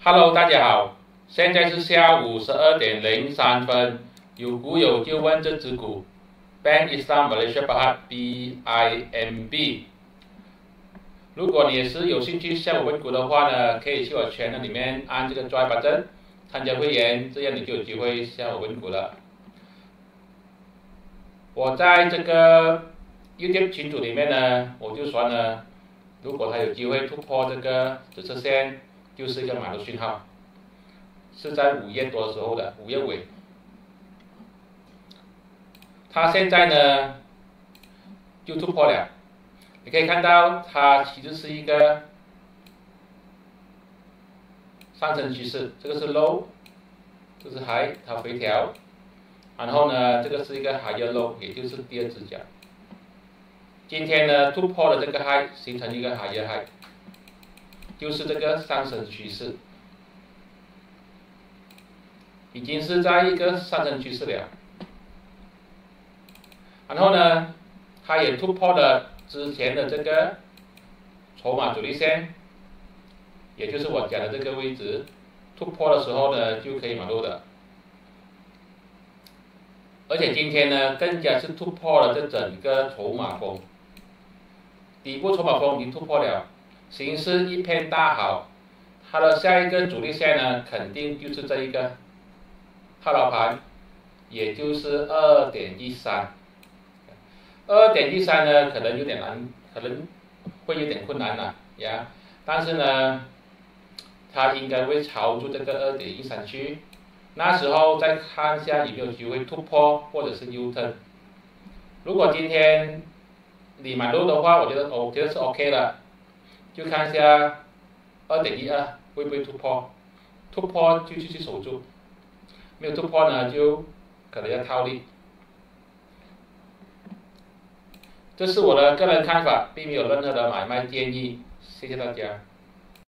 Hello，大家好，现在是下午12:03，有股有就问这只股 Bank Islam Malaysia Berhad BIMB。如果你也是有兴趣向我问股的话呢，可以去我channel里面按这个 Join button 参加会员，这样你就有机会向我问股了。我在这个 YouTube 群组里面呢，我就说呢，如果它有机会突破这个紫色线，就是一个买入讯号，是在5月多的时候的，5月尾。它现在呢就突破了，你可以看到它其实是一个上升趋势，这个是 low， 这是 high， 它回调，然后呢这个是一个 higher low， 也就是第二只脚。今天呢突破了这个 high， 形成一个 higher high， 就是这个上升趋势，已经是在一个上升趋势了。然后呢，它也突破了之前的这个筹码阻力线，也就是我讲的这个位置，突破的时候呢就可以买入的。而且今天呢，更加是突破了这整个筹码峰，底部筹码峰已经突破了，形势一片大好。它的下一个阻力线呢，肯定就是这一个套牢盘，也就是2.13。2.13呢，可能有点难，可能会有点困难了呀。但是呢，它应该会朝住这个2.13去，那时候再看一下有没有机会突破或者是 U-turn。如果今天你买入的话，我觉得是 OK 的，就看一下2.12会不会突破，突破就继续守住，没有突破呢就可能要套利。这是我的个人看法，并没有任何的买卖建议，谢谢大家。